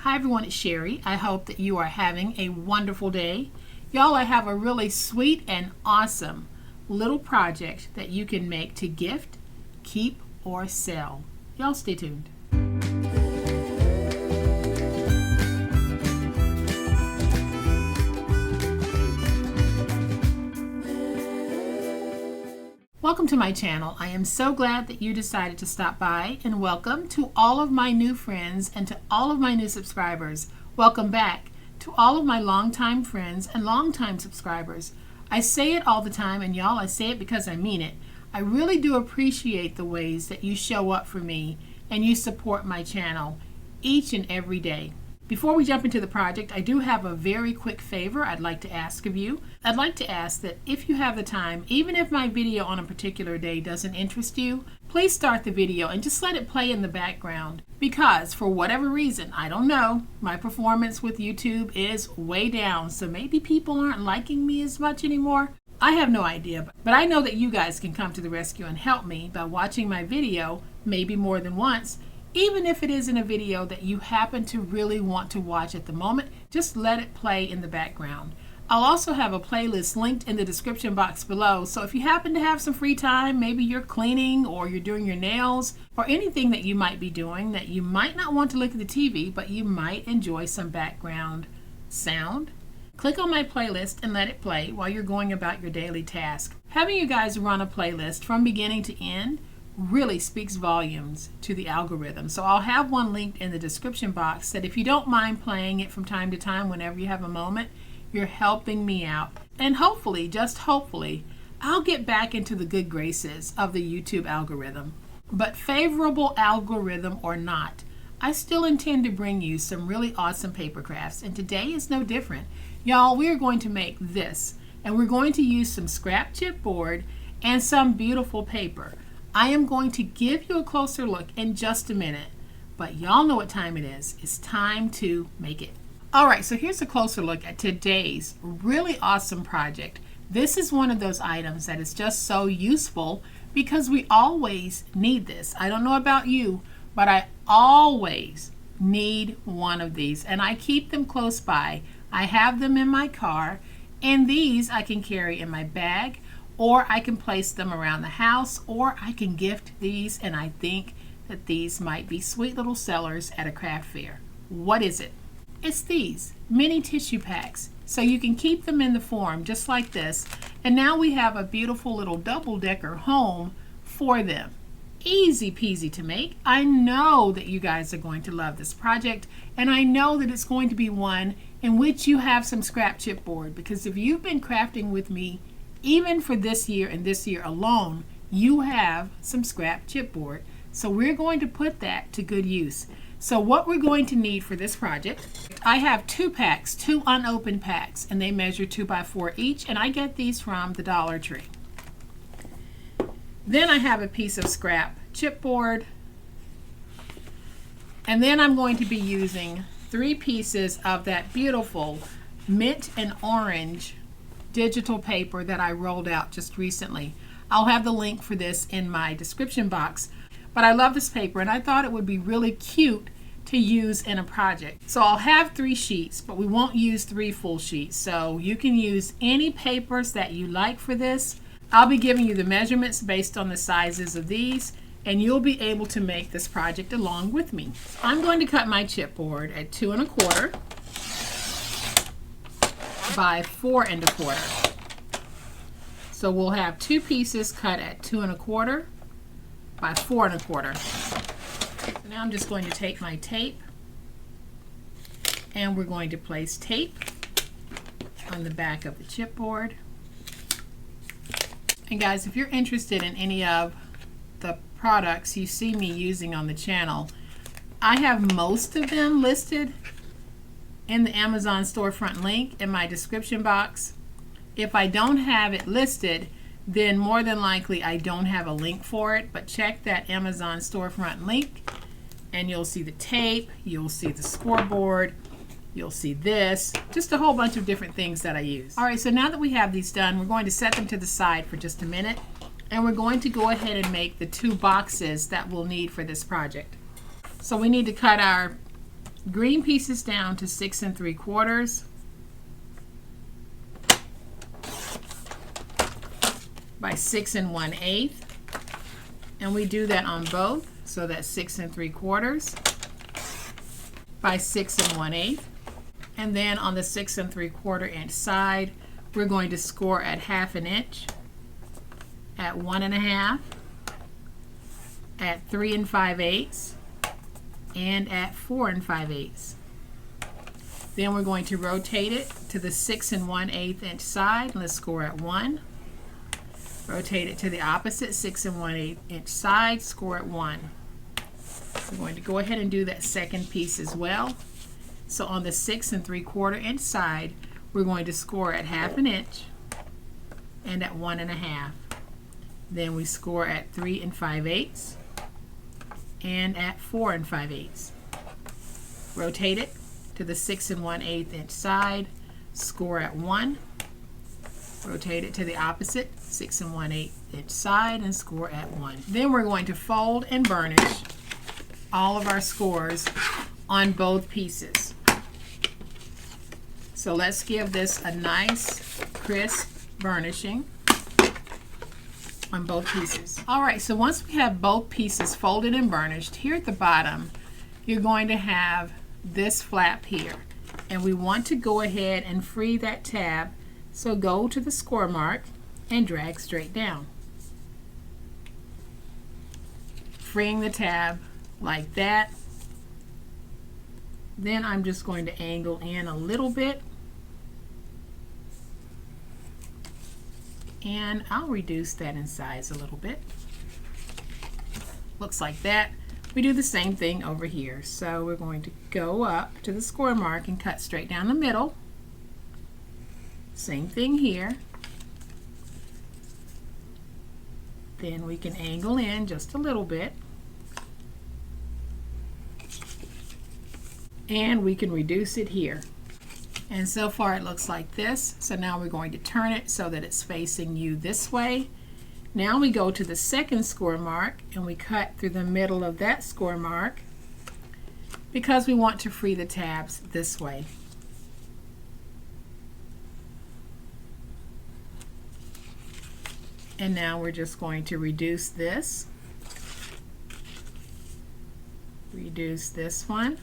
Hi everyone, it's Sherry. I hope that you are having a wonderful day. Y'all, I have a really sweet and awesome little project that you can make to gift, keep, or sell. Y'all stay tuned. Welcome to my channel. I am so glad that you decided to stop by, and welcome to all of my new friends and to all of my new subscribers. Welcome back to all of my longtime friends and longtime subscribers. I say it all the time, and y'all, I say it because I mean it. I really do appreciate the ways that you show up for me and you support my channel each and every day. Before we jump into the project, I do have a very quick favor I'd like to ask of you. I'd like to ask that if you have the time, even if my video on a particular day doesn't interest you, please start the video and just let it play in the background. Because for whatever reason, I don't know, my performance with YouTube is way down, so maybe people aren't liking me as much anymore. I have no idea, but I know that you guys can come to the rescue and help me by watching my video maybe more than once. Even if it isn't a video that you happen to really want to watch at the moment, just let it play in the background. I'll also have a playlist linked in the description box below, so if you happen to have some free time, maybe you're cleaning or you're doing your nails or anything that you might be doing that you might not want to look at the TV, but you might enjoy some background sound, click on my playlist and let it play while you're going about your daily task. Having you guys run a playlist from beginning to end really speaks volumes to the algorithm. So I'll have one linked in the description box that if you don't mind playing it from time to time whenever you have a moment, you're helping me out. And hopefully, just hopefully, I'll get back into the good graces of the YouTube algorithm. But favorable algorithm or not, I still intend to bring you some really awesome paper crafts, and today is no different. Y'all, we're going to make this, and we're going to use some scrap chipboard and some beautiful paper. I am going to give you a closer look in just a minute, but y'all know what time it is. It's time to make it. All right, so here's a closer look at today's really awesome project. This is one of those items that is just so useful because we always need this. I don't know about you, but I always need one of these, and I keep them close by. I have them in my car, and these I can carry in my bag, or I can place them around the house, or I can gift these, and I think that these might be sweet little sellers at a craft fair. What is it? It's these mini tissue packs. So you can keep them in the form just like this, and now we have a beautiful little double-decker home for them. Easy peasy to make. I know that you guys are going to love this project, and I know that it's going to be one in which you have some scrap chipboard, because if you've been crafting with me even for this year and this year alone, you have some scrap chipboard. So we're going to put that to good use. So what we're going to need for this project, I have two packs, two unopened packs, and they measure 2 by 4 each, and I get these from the Dollar Tree. Then I have a piece of scrap chipboard, and then I'm going to be using 3 pieces of that beautiful mint and orange digital paper that I rolled out just recently. I'll have the link for this in my description box, but I love this paper and I thought it would be really cute to use in a project. So I'll have 3 sheets, but we won't use 3 full sheets. So you can use any papers that you like for this. I'll be giving you the measurements based on the sizes of these, and you'll be able to make this project along with me. I'm going to cut my chipboard at 2 1/4 by 4 1/4. So we'll have 2 pieces cut at 2 1/4 by 4 1/4. So now I'm just going to take my tape, and we're going to place tape on the back of the chipboard. And guys, if you're interested in any of the products you see me using on the channel, I have most of them listed in the Amazon storefront link in my description box. If I don't have it listed, then more than likely I don't have a link for it, but check that Amazon storefront link and you'll see the tape, you'll see the scoreboard, you'll see this, just a whole bunch of different things that I use. All right, so now that we have these done, we're going to set them to the side for just a minute, and we're going to go ahead and make the 2 boxes that we'll need for this project. So we need to cut our green pieces down to 6 3/4 by 6 1/8, and we do that on both, so that's 6 3/4 by 6 1/8, and then on the 6 3/4 inch side we're going to score at 1/2 inch, at 1 1/2, at 3 5/8, and at 4 5/8. Then we're going to rotate it to the 6 1/8 inch side. Let's score at 1. Rotate it to the opposite 6 1/8 inch side, score at 1. We're going to go ahead and do that second piece as well. So on the 6 3/4 inch side, we're going to score at 1/2 inch and at 1 1/2. Then we score at 3 5/8 and at 4 5/8. Rotate it to the 6 1/8 inch side, score at 1. Rotate it to the opposite 6 1/8 inch side and score at 1. Then we're going to fold and burnish all of our scores on both pieces. So let's give this a nice crisp burnishing on both pieces. Alright, so once we have both pieces folded and burnished, here at the bottom you're going to have this flap here, and we want to go ahead and free that tab. So go to the score mark and drag straight down, freeing the tab like that. Then I'm just going to angle in a little bit, and I'll reduce that in size a little bit. Looks like that. We do the same thing over here. So we're going to go up to the score mark and cut straight down the middle. Same thing here. Then we can angle in just a little bit, and we can reduce it here. And so far it looks like this. So now we're going to turn it so that it's facing you this way. Now we go to the second score mark and we cut through the middle of that score mark because we want to free the tabs this way. And now we're just going to reduce this. Reduce this one.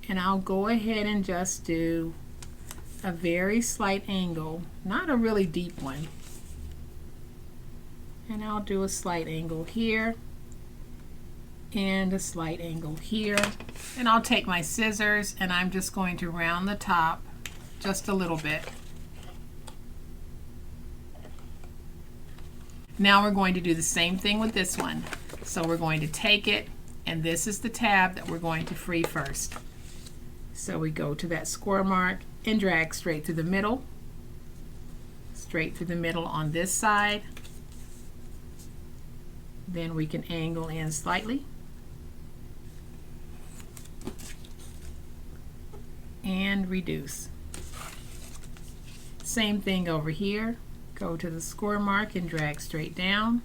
And I'll go ahead and just do a very slight angle, not a really deep one. And I'll do a slight angle here and a slight angle here. And I'll take my scissors and I'm just going to round the top just a little bit. Now we're going to do the same thing with this one. So we're going to take it, and this is the tab that we're going to free first. So we go to that score mark and drag straight through the middle. Straight through the middle on this side. Then we can angle in slightly. And reduce. Same thing over here. Go to the score mark and drag straight down.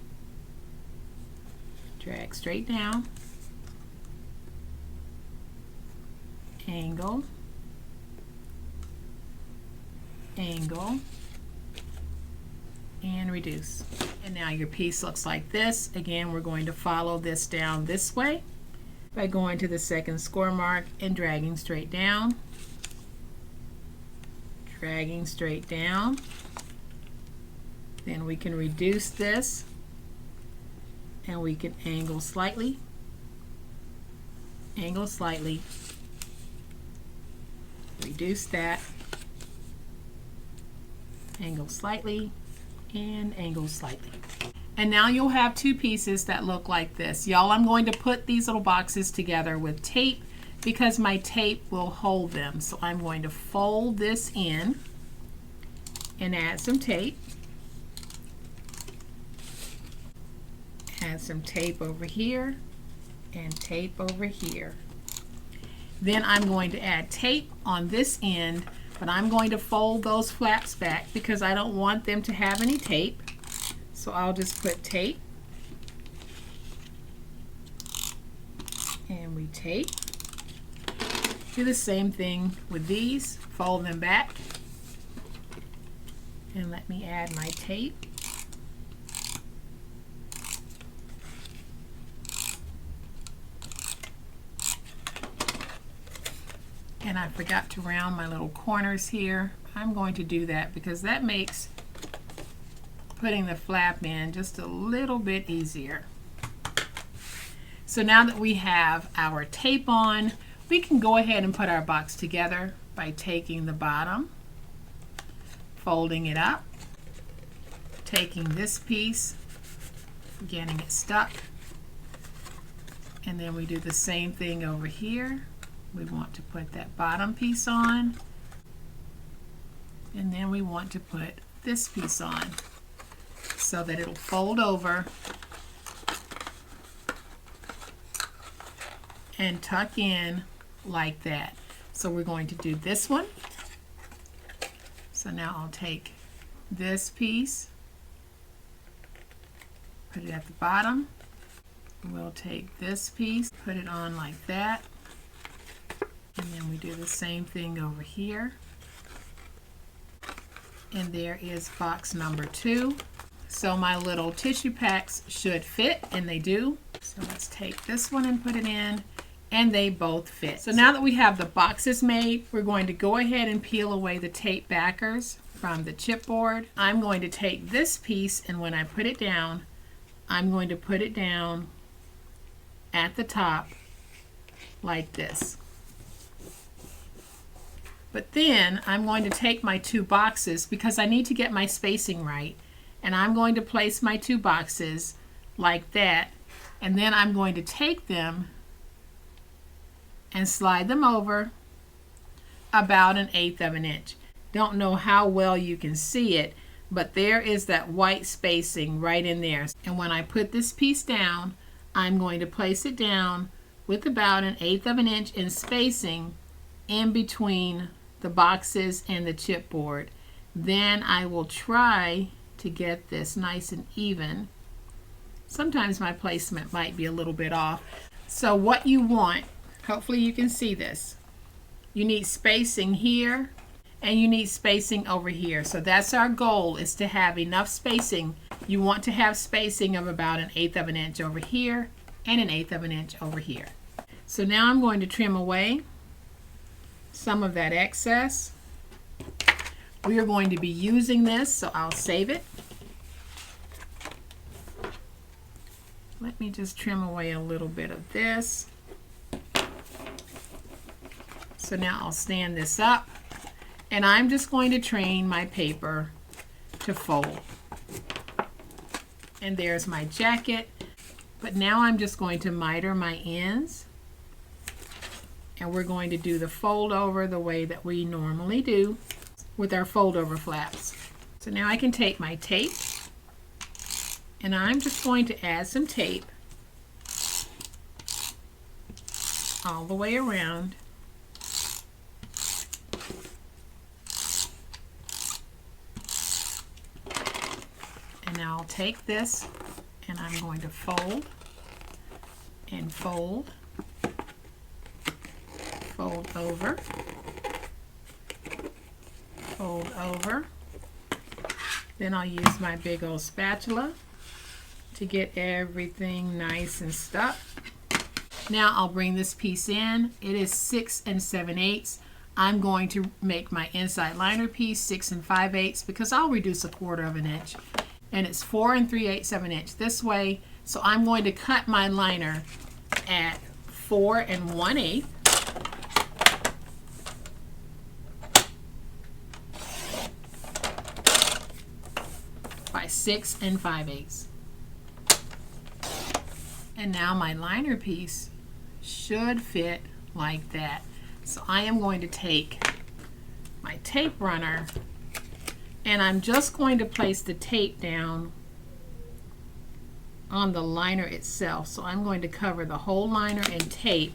Drag straight down. Angle. Angle. And reduce. And now your piece looks like this. Again, we're going to follow this down this way by going to the second score mark and dragging straight down. Dragging straight down. Then we can reduce this and we can angle slightly, reduce that, angle slightly, and angle slightly. And now you'll have two pieces that look like this. Y'all, I'm going to put these little boxes together with tape because my tape will hold them. So I'm going to fold this in and add some tape. Add some tape over here and tape over here. Then I'm going to add tape on this end, but I'm going to fold those flaps back because I don't want them to have any tape. So I'll just put tape, and we tape, Do the same thing with these. Fold them back. And let me add my tape. And I forgot to round my little corners here. I'm going to do that because that makes putting the flap in just a little bit easier. So now that we have our tape on, we can go ahead and put our box together by taking the bottom, folding it up, taking this piece, getting it stuck, and then we do the same thing over here. We want to put that bottom piece on, and then we want to put this piece on so that it'll fold over and tuck in like that. So we're going to do this one. So now I'll take this piece, put it at the bottom. We'll take this piece, put it on like that. And then we do the same thing over here. And there is box number 2. So my little tissue packs should fit, and they do. So let's take this one and put it in, and they both fit. So now that we have the boxes made, we're going to go ahead and peel away the tape backers from the chipboard. I'm going to take this piece, and when I put it down, I'm going to put it down at the top like this. But then I'm going to take my 2 boxes because I need to get my spacing right, and I'm going to place my 2 boxes like that, and then I'm going to take them and slide them over about 1/8 of an inch. Don't know how well you can see it, but there is that white spacing right in there. And when I put this piece down, I'm going to place it down with about 1/8 of an inch in spacing in between the boxes and the chipboard. Then I will try to get this nice and even. Sometimes my placement might be a little bit off. So what you want, hopefully you can see this, you need spacing here and you need spacing over here. So that's our goal, is to have enough spacing. You want to have spacing of about 1/8 of an inch over here and 1/8 of an inch over here. So now I'm going to trim away some of that excess. We are going to be using this, so I'll save it. Let me just trim away a little bit of this. So now I'll stand this up, and I'm just going to train my paper to fold. And there's my jacket. But now I'm just going to miter my ends, and we're going to do the fold over the way that we normally do with our fold over flaps. So now I can take my tape, and I'm just going to add some tape all the way around. And now I'll take this, and I'm going to fold and fold, fold over, fold over. Then I'll use my big old spatula to get everything nice and stuck. Now I'll bring this piece in. It is 6 7/8. I'm going to make my inside liner piece 6 5/8 because I'll reduce 1/4 of an inch. And it's 4 3/8 of an inch this way. So I'm going to cut my liner at 4 1/8. By 6 5/8. And now my liner piece should fit like that. So I am going to take my tape runner, and I'm just going to place the tape down on the liner itself. So I'm going to cover the whole liner in tape.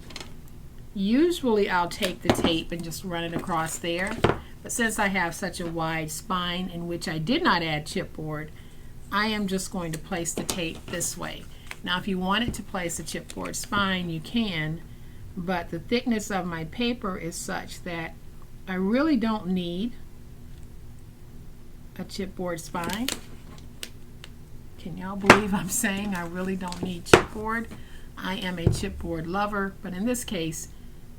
Usually I'll take the tape and just run it across there, but since I have such a wide spine in which I did not add chipboard, I am just going to place the tape this way. Now if you wanted to place a chipboard spine, you can, but the thickness of my paper is such that I really don't need a chipboard spine. Can y'all believe I'm saying I really don't need chipboard? I am a chipboard lover, but in this case,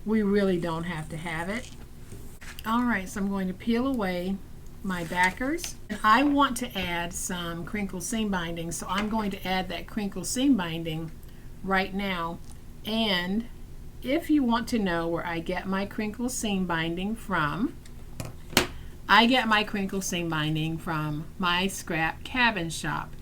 we really don't have to have it. All right, so I'm going to peel away my backers. And I want to add some crinkle seam binding, so I'm going to add that crinkle seam binding right now. And if you want to know where I get my crinkle seam binding from, I get my crinkle seam binding from My Scrap Cabin Shop.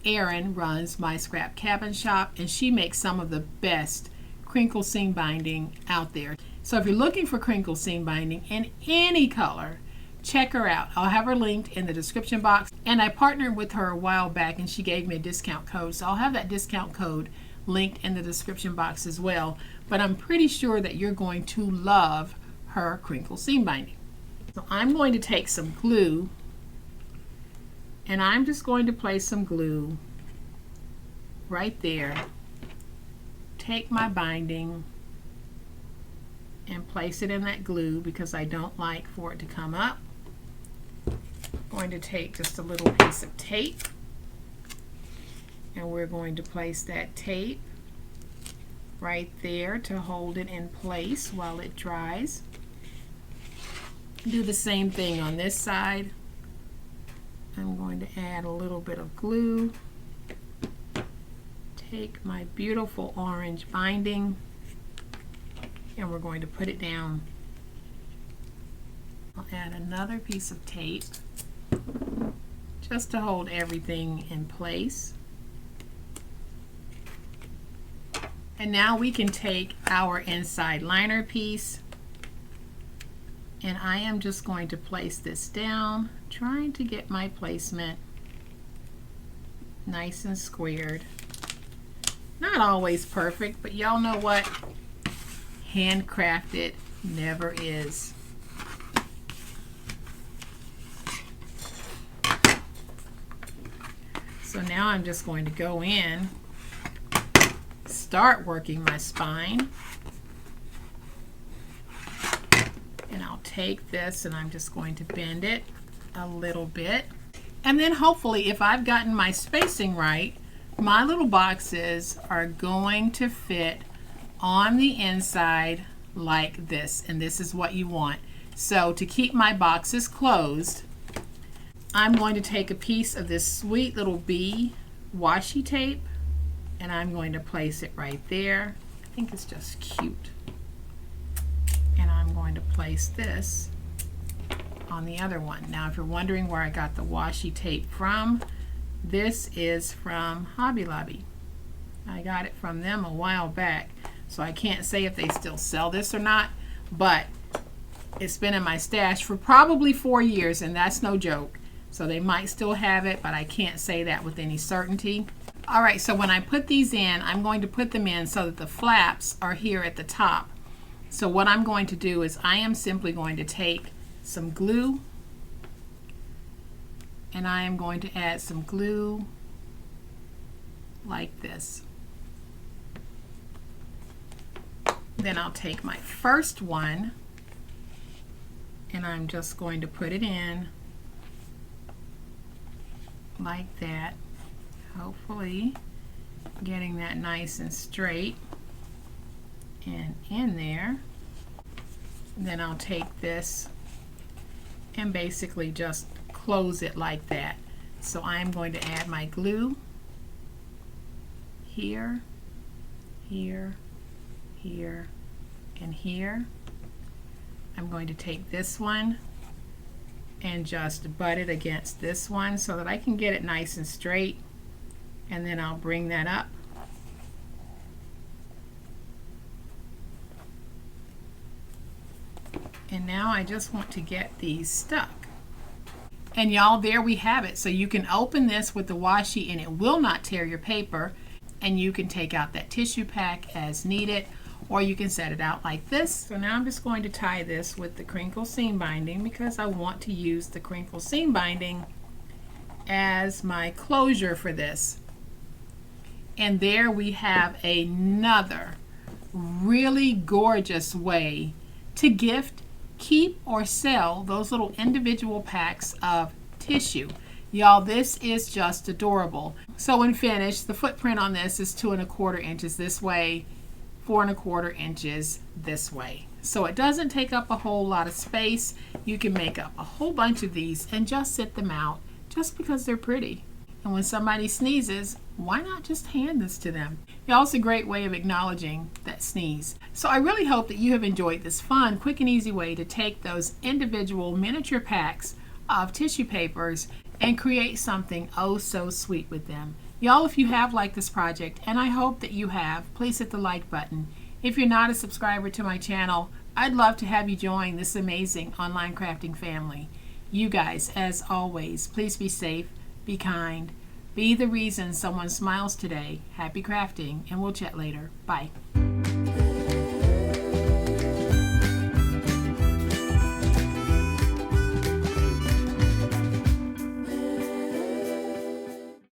Erin runs My Scrap Cabin Shop, and she makes some of the best crinkle seam binding out there. So if you're looking for crinkle seam binding in any color, check her out. I'll have her linked in the description box. And I partnered with her a while back, and she gave me a discount code, so I'll have that discount code linked in the description box as well. But I'm pretty sure that you're going to love her crinkle seam binding. So I'm going to take some glue, and I'm just going to place some glue right there. Take my binding and place it in that glue because I don't like for it to come up. I'm going to take just a little piece of tape, and we're going to place that tape right there to hold it in place while it dries. Do the same thing on this side. I'm going to add a little bit of glue. Take my beautiful orange binding, and we're going to put it down. I'll add another piece of tape just to hold everything in place. And now we can take our inside liner piece, and I am just going to place this down, trying to get my placement nice and squared. Not always perfect, but y'all know what? Handcrafted never is. So now I'm just going to go in, start working my spine. And I'll take this and I'm just going to bend it a little bit. And then hopefully, if I've gotten my spacing right, my little boxes are going to fit on the inside like this. And this is what you want. So to keep my boxes closed, I'm going to take a piece of this sweet little bee washi tape, and I'm going to place it right there. I think it's just cute. And I'm going to place this on the other one. Now, if you're wondering where I got the washi tape from, this is from Hobby Lobby. I got it from them a while back, so I can't say if they still sell this or not, but it's been in my stash for probably 4 years, and that's no joke. So they might still have it, but I can't say that with any certainty. All right, so when I put these in, I'm going to put them in so that the flaps are here at the top. So what I'm going to do is I am simply going to take some glue, and I am going to add some glue like this. Then I'll take my first one, and I'm just going to put it in like that, hopefully getting that nice and straight and in there. Then I'll take this and basically just close it like that. So I'm going to add my glue here, here, here, and here. I'm going to take this one and just butt it against this one so that I can get it nice and straight, and then I'll bring that up. And now I just want to get these stuck. And y'all, there we have it. So you can open this with the washi and it will not tear your paper, and you can take out that tissue pack as needed, or you can set it out like this. So now I'm just going to tie this with the crinkle seam binding because I want to use the crinkle seam binding as my closure for this. And there we have another really gorgeous way to gift, keep, or sell those little individual packs of tissue. Y'all, this is just adorable. So when finished, the footprint on this is 2¼ inches this way, 4¼ inches this way. So it doesn't take up a whole lot of space. You can make up a whole bunch of these and just sit them out just because they're pretty. And when somebody sneezes, why not just hand this to them? Y'all, it's a great way of acknowledging that sneeze. So I really hope that you have enjoyed this fun, quick and easy way to take those individual miniature packs of tissue papers and create something oh so sweet with them. Y'all, if you have liked this project, and I hope that you have, please hit the like button. If you're not a subscriber to my channel, I'd love to have you join this amazing online crafting family. You guys, as always, please be safe, be kind, be the reason someone smiles today. Happy crafting, and we'll chat later. Bye.